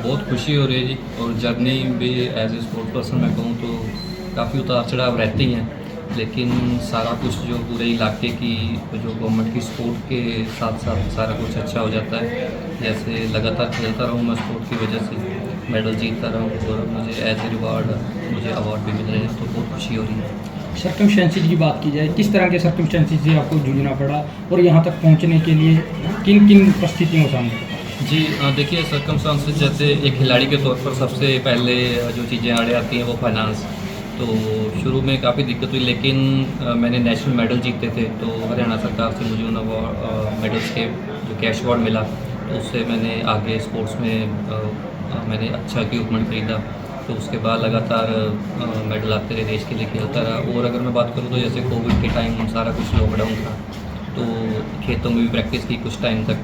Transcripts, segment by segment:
बहुत खुशी हो रही है जी। और जर्नी भी एज ए स्पोर्ट पर्सन मैं कहूँ तो काफ़ी उतार चढ़ाव रहते ही हैं, लेकिन सारा कुछ जो पूरे इलाके की जो गवर्नमेंट की सपोर्ट के साथ साथ सारा कुछ अच्छा हो जाता है। जैसे लगातार खेलता रहूँ मैं स्पोर्ट की वजह से मेडल जीतता रहूँ और मुझे एज ए रिवार्ड मुझे अवार्ड भी मिल रहे हैं, तो बहुत खुशी हो रही है। सर्कमस्टेंसेज की बात की जाए, किस तरह के सर्कमस्टेंसेज से आपको जूझना पड़ा और यहाँ तक पहुँचने के लिए किन किन परिस्थितियों का सामना करना जी देखिए, सर्कमस्टांसेस जैसे एक खिलाड़ी के तौर पर सबसे पहले जो चीज़ें आड़े आती हैं वो फाइनेंस। तो शुरू में काफ़ी दिक्कत हुई, लेकिन मैंने नेशनल मेडल जीते थे, तो हरियाणा सरकार से मुझे उन मेडल्स के जो कैश अवार्ड मिला, तो उससे मैंने आगे स्पोर्ट्स में मैंने अच्छा इक्विपमेंट खरीदा। तो उसके बाद लगातार मेडल आते रहे, देश के लिए खेलता रहा। और अगर मैं बात करूँ तो जैसे कोविड के टाइम सारा कुछ लॉकडाउन था, तो खेतों में भी प्रैक्टिस की कुछ टाइम तक,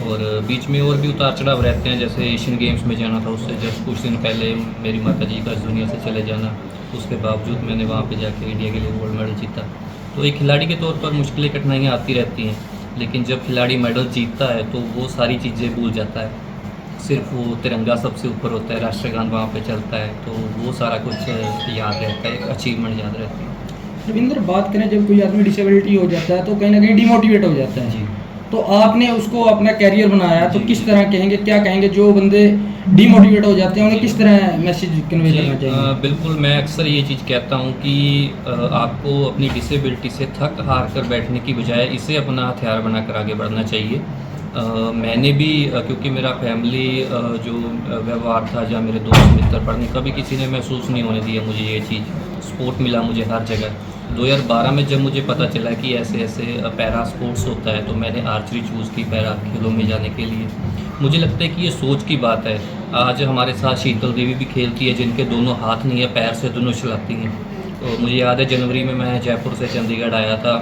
और बीच में और भी उतार चढ़ाव रहते हैं। जैसे एशियन गेम्स में जाना था, उससे जस्ट कुछ दिन पहले मेरी माता जी का इस दुनिया से चले जाना, उसके बावजूद मैंने वहाँ पे जाके इंडिया के लिए गोल्ड मेडल जीता। तो एक खिलाड़ी के तौर पर मुश्किलें कठिनाइयाँ आती रहती हैं, लेकिन जब खिलाड़ी मेडल जीतता है तो वो सारी चीज़ें भूल जाता है। सिर्फ वो तिरंगा सबसे ऊपर होता है, राष्ट्रगान वहाँ पे चलता है, तो वो सारा कुछ याद रहता है, एक अचीवमेंट याद रहती है। है। रविंद्र, बात करें जब कोई आदमी डिसेबिलिटी हो जाता है तो कहीं ना कहीं डिमोटिवेट हो जाता है, जी तो आपने उसको अपना कैरियर बनाया, तो जी किस तरह कहेंगे, क्या कहेंगे जो बंदे डिमोटिवेट हो जाते हैं उन्हें किस तरह मैसेज कन्वे जी करना चाहिए? बिल्कुल, मैं अक्सर ये चीज़ कहता हूँ कि आपको अपनी डिसेबिलिटी से थक हार कर बैठने की बजाय इसे अपना हथियार बनाकर आगे बढ़ना चाहिए। मैंने भी क्योंकि मेरा फैमिली जो व्यवहार था, जहाँ मेरे दोस्त मित्र पढ़ने, कभी किसी ने महसूस नहीं होने दिया मुझे ये चीज़। सपोर्ट मिला मुझे हर जगह। 2012 में जब मुझे पता चला कि ऐसे ऐसे पैरा स्पोर्ट्स होता है, तो मैंने आर्चरी चूज़ की पैरा खेलों में जाने के लिए। मुझे लगता है कि ये सोच की बात है। आज हमारे साथ शीतल देवी भी खेलती है, जिनके दोनों हाथ नहीं है, पैर से दोनों चलाती हैं। तो मुझे याद है जनवरी में मैं जयपुर से चंडीगढ़ आया था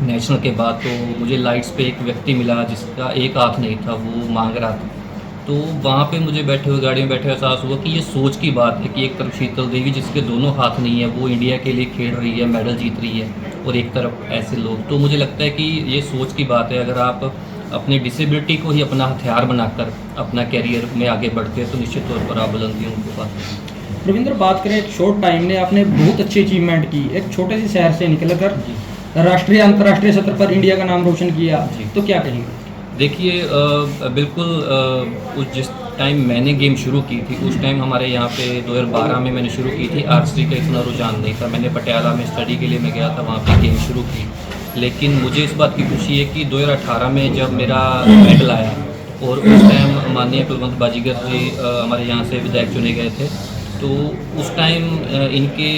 नेशनल के बाद, तो मुझे लाइट्स पे एक व्यक्ति मिला जिसका एक हाथ नहीं था, वो मांग रहा था। तो वहाँ पे मुझे बैठे हुए गाड़ी में बैठे हुए एहसास हुआ कि ये सोच की बात है कि एक तरफ शीतल देवी जिसके दोनों हाथ नहीं है, वो इंडिया के लिए खेल रही है, मेडल जीत रही है, और एक तरफ ऐसे लोग। तो मुझे लगता है कि ये सोच की बात है। अगर आप अपनी डिसेबिलिटी को ही अपना हथियार बनाकर अपना कैरियर में आगे बढ़ते हैं, तो निश्चित तौर पर आप बुलंदियों को पाते हैं। रविंद्र, बात करें एक शॉर्ट टाइम में आपने बहुत अच्छी अचीवमेंट की, एक छोटे से शहर से निकल कर जी राष्ट्रीय अंतर्राष्ट्रीय स्तर पर इंडिया का नाम रोशन किया, जी तो क्या कहेंगे? देखिए, बिल्कुल उस जिस टाइम मैंने गेम शुरू की थी, उस टाइम हमारे यहाँ पे 2012 में मैंने शुरू की थी। आर्चरी का इतना रुझान नहीं था। मैंने पटियाला में स्टडी के लिए मैं गया था, वहाँ पे गेम शुरू की। लेकिन मुझे इस बात की खुशी है कि 2018 में जब मेरा मेडल आया, और उस टाइम माननीय कुलवंत बाजीगर जी हमारे यहाँ से विधायक चुने गए थे, तो उस टाइम इनके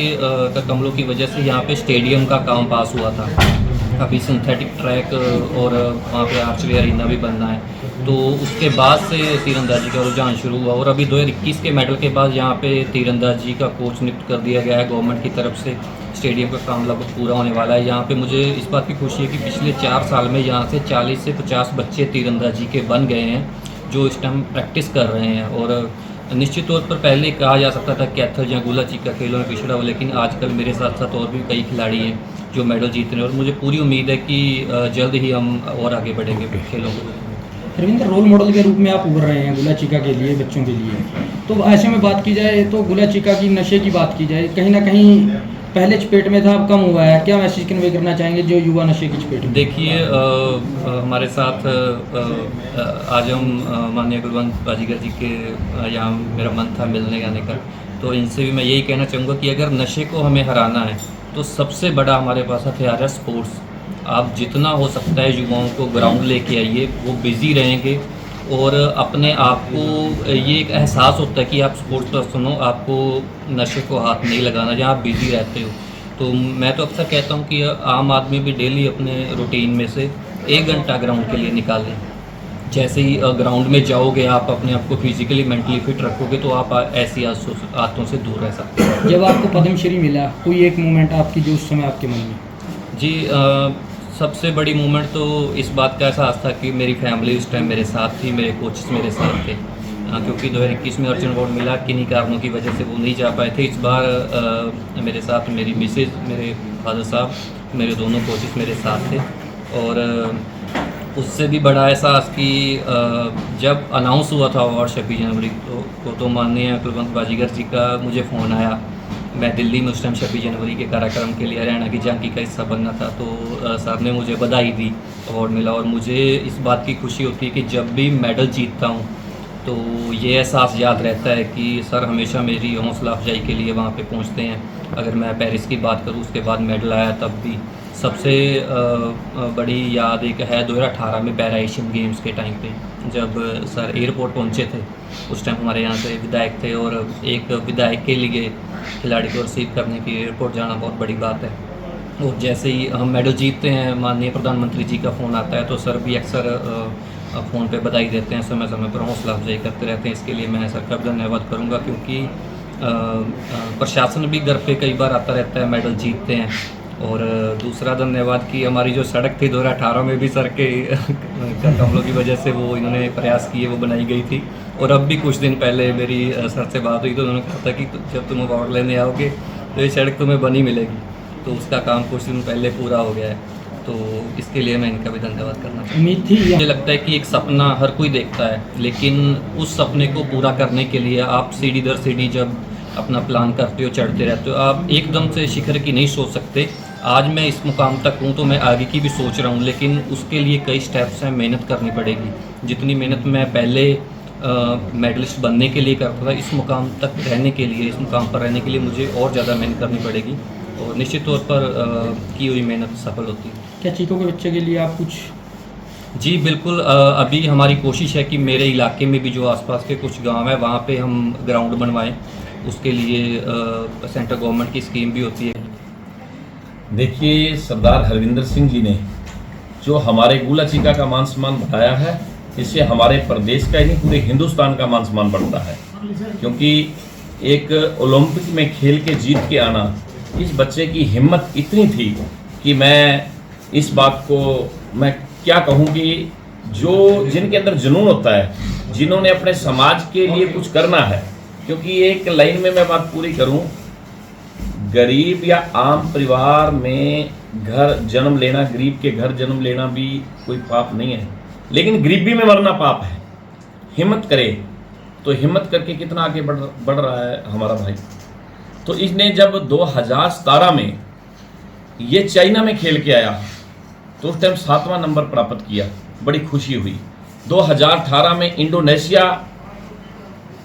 कमलों की वजह से यहाँ पे स्टेडियम का काम पास हुआ था। अभी सिंथेटिक ट्रैक और वहाँ पे आर्चरी अरीना भी बनना है। तो उसके बाद से तीरंदाजी का रुझान शुरू हुआ, और अभी 2021 के मेडल के बाद यहाँ पे तीरंदाजी का कोच नियुक्त कर दिया गया है गवर्नमेंट की तरफ से। स्टेडियम का काम लगभग पूरा होने वाला है। यहाँ पे मुझे इस बात की खुशी है कि पिछले 4 साल में यहाँ से 40 से 50 बच्चे तीरंदाजी के बन गए हैं, जो इस टाइम प्रैक्टिस कर रहे हैं। और निश्चित तौर पर पहले कहा जा सकता था कैथल या गोला चीका खेलों में पिछड़ा हुआ, लेकिन आजकल मेरे साथ साथ और भी कई खिलाड़ी हैं जो मेडल जीत रहे हैं, और मुझे पूरी उम्मीद है कि जल्द ही हम और आगे बढ़ेंगे खेलों को। रविंद्र, रोल मॉडल के रूप में आप उभर रहे हैं गुला चिका के लिए, बच्चों के लिए, तो ऐसे में बात की जाए तो गुला चिका की नशे की बात की जाए, कहीं ना कहीं पहले चपेट में था, अब कम हुआ है, क्या मैसेज कन्वे करना चाहेंगे जो युवा नशे की चपेट में? देखिए, हमारे साथ आज हम माननीय कुलवंत बाजीगर जी के यहाँ मेरा मन था मिलने आने का, तो इनसे भी मैं यही कहना चाहूँगा कि अगर नशे को हमें हराना है, तो सबसे बड़ा हमारे पास हथियार है स्पोर्ट्स। आप जितना हो सकता है युवाओं को ग्राउंड लेके आइए, वो बिज़ी रहेंगे, और अपने आप को ये एक एहसास होता है कि आप स्पोर्ट्स पर्सन हो, आपको नशे को हाथ नहीं लगाना जहाँ आप बिज़ी रहते हो। तो मैं तो अक्सर कहता हूँ कि आम आदमी भी डेली अपने रूटीन में से 1 घंटा ग्राउंड के लिए निकालें। जैसे ही ग्राउंड में जाओगे, आप अपने आप को फिजिकली मेंटली फिट रखोगे, तो आप ऐसी आदतों से दूर रह सकते हैं। जब आपको पद्मश्री मिला, कोई एक मोमेंट आपकी जो उस समय आपके मन में? जी सबसे बड़ी मूवमेंट तो इस बात का एहसास था कि मेरी फैमिली उस टाइम मेरे साथ थी, मेरे कोचेस मेरे साथ थे। क्योंकि 2021 में अर्जुन अवार्ड मिला, किन्हीं कारणों की वजह से वो नहीं जा पाए थे। इस बार मेरे साथ मेरी मिसेज, मेरे फादर साहब, मेरे दोनों कोचेस मेरे साथ थे, और उससे भी बड़ा एहसास कि जब अनाउंस हुआ था अवार्ड 26 जनवरी तो माननीय कुलवंत बाजीगर जी का मुझे फ़ोन आया। मैं दिल्ली में उस टाइम 26 जनवरी के कार्यक्रम के लिए हरियाणा की झांकी का हिस्सा बनना था, तो सर ने मुझे बधाई दी, अवार्ड मिला। और मुझे इस बात की खुशी होती है कि जब भी मेडल जीतता हूँ तो ये एहसास याद रहता है कि सर हमेशा मेरी हौसला अफजाई के लिए वहाँ पे पहुँचते हैं। अगर मैं पेरिस की बात करूँ, उसके बाद मेडल आया, तब भी सबसे बड़ी याद एक है 2018 में पैरा एशियन गेम्स के टाइम पे, जब सर एयरपोर्ट पहुँचे थे। उस टाइम हमारे यहाँ से विधायक थे, और एक विधायक के लिए खिलाड़ी को रिसीव करने के लिए एयरपोर्ट जाना बहुत बड़ी बात है। और जैसे ही हम मेडल जीतते हैं, माननीय प्रधानमंत्री जी का फ़ोन आता है, तो सर भी अक्सर फ़ोन पे बधाई देते हैं, समय समय पर हौसला अफजाई करते रहते हैं। इसके लिए मैं सर का भी धन्यवाद करूँगा, क्योंकि प्रशासन भी घर पे कई बार आता रहता है, मेडल जीतते हैं। और दूसरा धन्यवाद कि हमारी जो सड़क थी 2018 में भी सर के कमलों की वजह से वो इन्होंने प्रयास किए, वो बनाई गई थी। और अब भी कुछ दिन पहले मेरी सर से बात हुई, तो उन्होंने कहा था कि जब तुम अवार्ड लेने आओगे तो ये सड़क तुम्हें बनी मिलेगी। तो उसका काम कुछ दिन पहले पूरा हो गया है, तो इसके लिए मैं इनका भी धन्यवाद करना चाहूँगा। उम्मीद थी मुझे लगता है कि एक सपना हर कोई देखता है, लेकिन उस सपने को पूरा करने के लिए आप सीढ़ी दर सीढ़ी जब अपना प्लान करते हो, चढ़ते रहते हो, आप एकदम से शिखर की नहीं सोच सकते। आज मैं इस मुकाम तक हूँ तो मैं आगे की भी सोच रहा हूँ, लेकिन उसके लिए कई स्टेप्स हैं, मेहनत करनी पड़ेगी। जितनी मेहनत मैं पहले मेडलिस्ट बनने के लिए करता था, इस मुकाम तक रहने के लिए, इस मुकाम पर रहने के लिए मुझे और ज़्यादा मेहनत करनी पड़ेगी, और निश्चित तौर पर की हुई मेहनत सफल होती है। क्या चीकों के बच्चे के लिए आप कुछ? जी बिल्कुल, अभी हमारी कोशिश है कि मेरे इलाके में भी जो आसपास के कुछ गांव हैं, वहाँ पे हम ग्राउंड बनवाएं। उसके लिए सेंट्रल गवर्नमेंट की स्कीम भी होती है। देखिए, सरदार हरविंदर सिंह जी ने जो हमारे गुला चीका का मान सम्मान बढ़ाया है, इससे हमारे प्रदेश का ही नहीं पूरे हिंदुस्तान का मान सम्मान बढ़ता है। क्योंकि एक ओलंपिक में खेल के जीत के आना, इस बच्चे की हिम्मत इतनी थी कि मैं इस बात को मैं क्या कहूँ कि जो जिनके अंदर जुनून होता है, जिन्होंने अपने समाज के लिए कुछ करना है। क्योंकि एक लाइन में मैं बात पूरी करूँ, गरीब या आम परिवार में घर जन्म लेना, गरीब के घर जन्म लेना भी कोई पाप नहीं है, लेकिन गरीबी में मरना पाप है। हिम्मत करे तो हिम्मत करके कितना आगे बढ़ रहा है हमारा भाई। तो इसने जब 2017 में ये चाइना में खेल के आया तो उस टाइम 7वां नंबर प्राप्त किया, बड़ी खुशी हुई। 2018 में इंडोनेशिया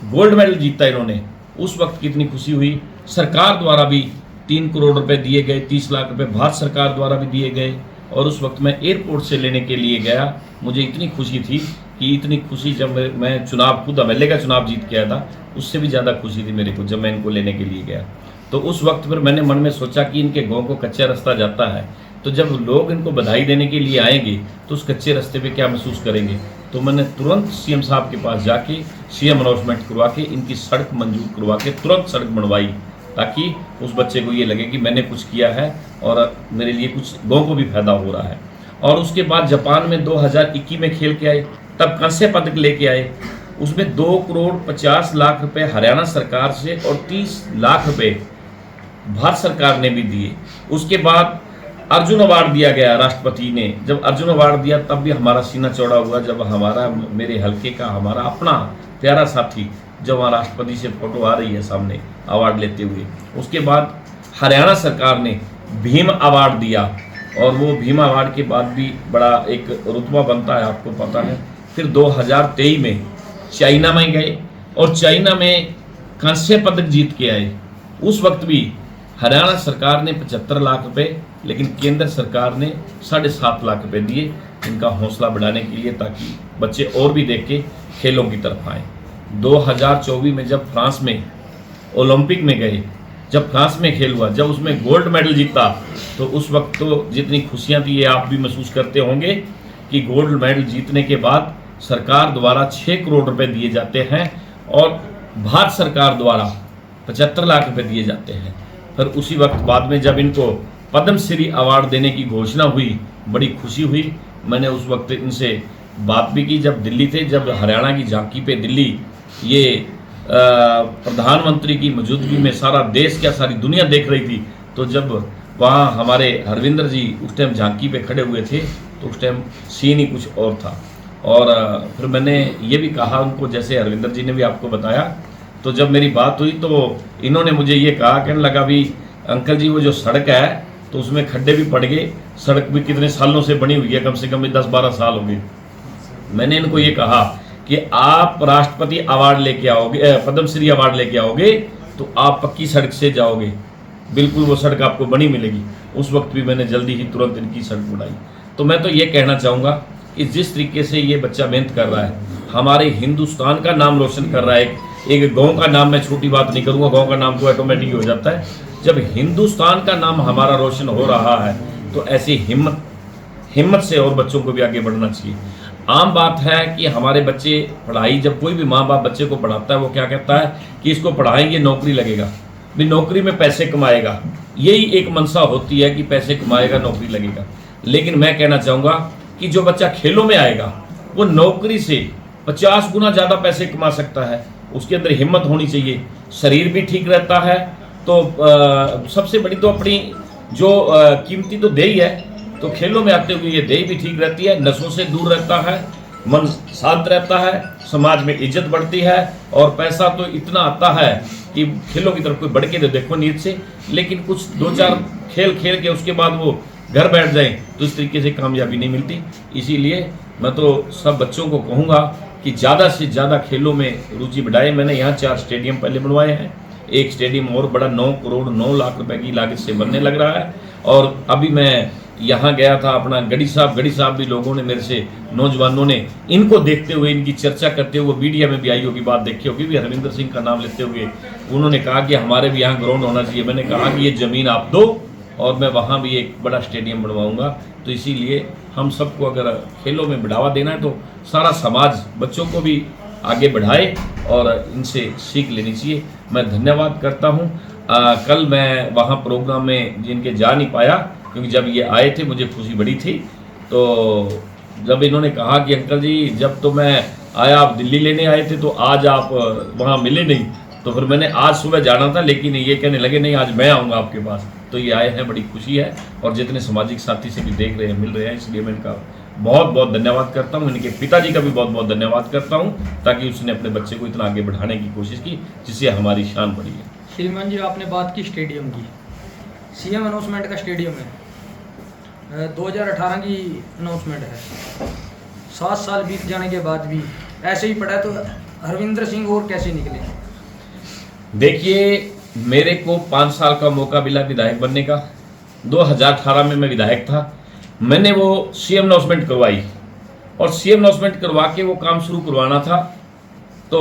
गोल्ड मेडल जीता इन्होंने, उस वक्त कितनी खुशी हुई। सरकार द्वारा भी 3 करोड़ रुपए दिए गए, 30 लाख रुपए भारत सरकार द्वारा भी दिए गए। और उस वक्त मैं एयरपोर्ट से लेने के लिए गया, मुझे इतनी खुशी थी कि इतनी खुशी जब मैं चुनाव खुद एमएलए का चुनाव जीत के आया था, उससे भी ज़्यादा खुशी थी मेरे को जब मैं इनको लेने के लिए गया। तो उस वक्त फिर मैंने मन में सोचा कि इनके गाँव को कच्चा रास्ता जाता है, तो जब लोग इनको बधाई देने के लिए आएंगे तो उस कच्चे रास्ते पे क्या महसूस करेंगे। तो मैंने तुरंत सीएम साहब के पास जाके सीएम अनाउंसमेंट करवा के इनकी सड़क मंजूर करवा के तुरंत सड़क बनवाई, ताकि उस बच्चे को ये लगे कि मैंने कुछ किया है और मेरे लिए कुछ गाँव को भी फायदा हो रहा है। और उसके बाद जापान में 2021 में खेल के आए, तब कांस्य पदक लेके आए। उसमें 2 करोड़ 50 लाख रुपए हरियाणा सरकार से और 30 लाख रुपए भारत सरकार ने भी दिए। उसके बाद अर्जुन अवार्ड दिया गया राष्ट्रपति ने। जब अर्जुन अवार्ड दिया तब भी हमारा सीना चौड़ा हुआ, जब हमारा मेरे हलके का हमारा अपना प्यारा साथी जब वहाँ राष्ट्रपति से फोटो आ रही है सामने अवार्ड लेते हुए। उसके बाद हरियाणा सरकार ने भीम अवार्ड दिया, और वो भीम अवार्ड के बाद भी बड़ा एक रुतबा बनता है, आपको पता है। फिर 2023 में चाइना में गए और चाइना में कांस्य पदक जीत के आए। उस वक्त भी हरियाणा सरकार ने 75 लाख रुपए, लेकिन केंद्र सरकार ने 7.5 लाख रुपए दिए इनका हौसला बढ़ाने के लिए, ताकि बच्चे और भी देख के खेलों की तरफ आए। 2024 में जब फ्रांस में ओलंपिक में गए, जब फ्रांस में खेल हुआ, जब उसमें गोल्ड मेडल जीता, तो उस वक्त तो जितनी खुशियां थी ये आप भी महसूस करते होंगे कि गोल्ड मेडल जीतने के बाद सरकार द्वारा 6 करोड़ रुपए दिए जाते हैं और भारत सरकार द्वारा 75 लाख रुपए दिए जाते हैं। फिर उसी वक्त बाद में जब इनको पद्म श्री अवार्ड देने की घोषणा हुई, बड़ी खुशी हुई। मैंने उस वक्त इनसे बात भी की जब दिल्ली थे, जब हरियाणा की झांकी पे दिल्ली ये प्रधानमंत्री की मौजूदगी में सारा देश क्या सारी दुनिया देख रही थी, तो जब वहाँ हमारे हरविंदर जी उस टाइम झांकी पे खड़े हुए थे, तो उस टाइम सीन ही कुछ और था। और फिर मैंने ये भी कहा उनको, जैसे हरविंदर जी ने भी आपको बताया, तो जब मेरी बात हुई तो इन्होंने मुझे ये कहा, कहने लगा भी अंकल जी वो जो सड़क है तो उसमें खड्डे भी पड़ गए, सड़क भी कितने सालों से बनी हुई है, कम से कम 10-12 साल हो गए। मैंने इनको ये कहा कि आप राष्ट्रपति अवार्ड लेके आओगे, पद्मश्री अवार्ड लेके आओगे तो आप पक्की सड़क से जाओगे, बिल्कुल वो सड़क आपको बनी मिलेगी। उस वक्त भी मैंने जल्दी ही तुरंत इनकी सड़क बनाई। तो मैं तो ये कहना चाहूँगा कि जिस तरीके से ये बच्चा मेहनत कर रहा है, हमारे हिंदुस्तान का नाम रोशन कर रहा है। एक गांव का नाम, मैं छोटी बात नहीं करूँगा, गांव का नाम तो ऑटोमेटिक हो जाता है। जब हिंदुस्तान का नाम हमारा रोशन हो रहा है तो ऐसी हिम्मत से और बच्चों को भी आगे बढ़ना चाहिए। आम बात है कि हमारे बच्चे पढ़ाई, जब कोई भी माँ बाप बच्चे को पढ़ाता है वो क्या कहता है कि इसको पढ़ाएंगे नौकरी लगेगा, भी नौकरी में पैसे कमाएगा, यही एक मनसा होती है कि पैसे कमाएगा नौकरी लगेगा। लेकिन मैं कहना चाहूँगा कि जो बच्चा खेलों में आएगा वो नौकरी से 50 गुना ज़्यादा पैसे कमा सकता है। उसके अंदर हिम्मत होनी चाहिए, शरीर भी ठीक रहता है। तो सबसे बड़ी तो अपनी जो कीमती तो देही है, तो खेलों में आते हुए ये देही भी ठीक रहती है, नशों से दूर रहता है, मन शांत रहता है, समाज में इज्जत बढ़ती है और पैसा तो इतना आता है कि खेलों की तरफ कोई बढ़ के तो देखो नीयत से, लेकिन कुछ 2-4 खेल खेल के उसके बाद वो घर बैठ जाए तो इस तरीके से कामयाबी नहीं मिलती। इसीलिए मैं तो सब बच्चों को कहूँगा कि ज़्यादा से ज़्यादा खेलों में रुचि बढ़ाए। मैंने यहाँ 4 स्टेडियम पहले बनवाए हैं, एक स्टेडियम और बड़ा 9 करोड़ 9 लाख रुपए की लागत से बनने लग रहा है। और अभी मैं यहाँ गया था अपना गढ़ी साहब भी लोगों ने मेरे से, नौजवानों ने इनको देखते हुए, इनकी चर्चा करते हुए, मीडिया में भी आई होगी बात, देखी होगी भी, हरविंदर सिंह का नाम लेते हुए उन्होंने कहा कि हमारे भी यहाँ ग्राउंड होना चाहिए। मैंने कहा कि ये ज़मीन आप दो और मैं वहाँ भी एक बड़ा स्टेडियम बनवाऊँगा। तो इसीलिए हम सबको अगर खेलों में बढ़ावा देना है तो सारा समाज बच्चों को भी आगे बढ़ाए और इनसे सीख लेनी चाहिए। मैं धन्यवाद करता हूँ। कल मैं वहाँ प्रोग्राम में जिनके जा नहीं पाया, क्योंकि जब ये आए थे मुझे खुशी बड़ी थी। तो जब इन्होंने कहा कि अंकल जी जब तो मैं आया, आप दिल्ली लेने आए थे तो आज आप वहाँ मिले नहीं, तो फिर मैंने आज सुबह जाना था, लेकिन ये कहने लगे नहीं आज मैं आऊँगा आपके पास। तो ये आए हैं, बड़ी खुशी है। और जितने सामाजिक साथी से भी देख रहे हैं, मिल रहे हैं, इसलिए मैं इनका बहुत बहुत धन्यवाद करता हूँ। इनके पिताजी का भी बहुत बहुत धन्यवाद करता हूँ, ताकि उसने अपने बच्चे को इतना आगे बढ़ाने की कोशिश की, जिससे हमारी शान बढ़ी है। श्रीमान जी, आपने बात की स्टेडियम की, सीएम अनाउंसमेंट का स्टेडियम है, 2018 की अनाउंसमेंट है। 7 साल बीत जाने के बाद भी ऐसे ही पड़ा, तो हरविंदर सिंह और कैसे निकले? देखिए, मेरे को 5 साल का मौका मिला विधायक बनने का। 2018 में मैं विधायक था। मैंने वो सीएम अनाउंसमेंट करवाई और सीएम अनाउंसमेंट करवा के वो काम शुरू करवाना था। तो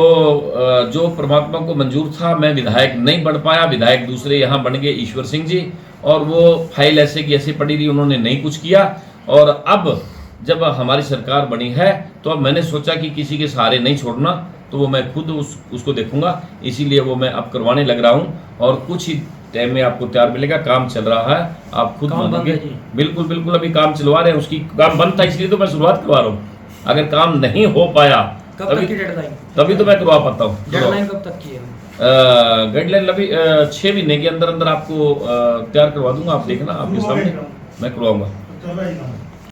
जो परमात्मा को मंजूर था, मैं विधायक नहीं बन पाया। विधायक दूसरे यहाँ बन गए, ईश्वर सिंह जी, और वो फाइल ऐसे की ऐसे पड़ी रही, उन्होंने नहीं कुछ किया। और अब जब हमारी सरकार बनी है तो अब मैंने सोचा कि किसी के सहारे नहीं छोड़ना, तो वो मैं खुद उसको देखूंगा। इसीलिए वो मैं अब करवाने लग रहा हूँ और कुछ ही टाइम में आपको तैयार मिलेगा। काम चल रहा है, आप खुद मानोगे। बिल्कुल बिल्कुल, अभी काम चलवा रहे हैं। उसकी काम बंद था इसलिए तो मैं शुरुआत करवा रहा हूँ। अगर काम नहीं हो पाया तभी तो मैं करवा पाता हूँ। डेडलाइन कब तक की है? गाइडलाइन अभी 6 महीने के अंदर अंदर आपको तैयार करवा दूंगा। आप देखना, आपके सामने मैं करवाऊंगा।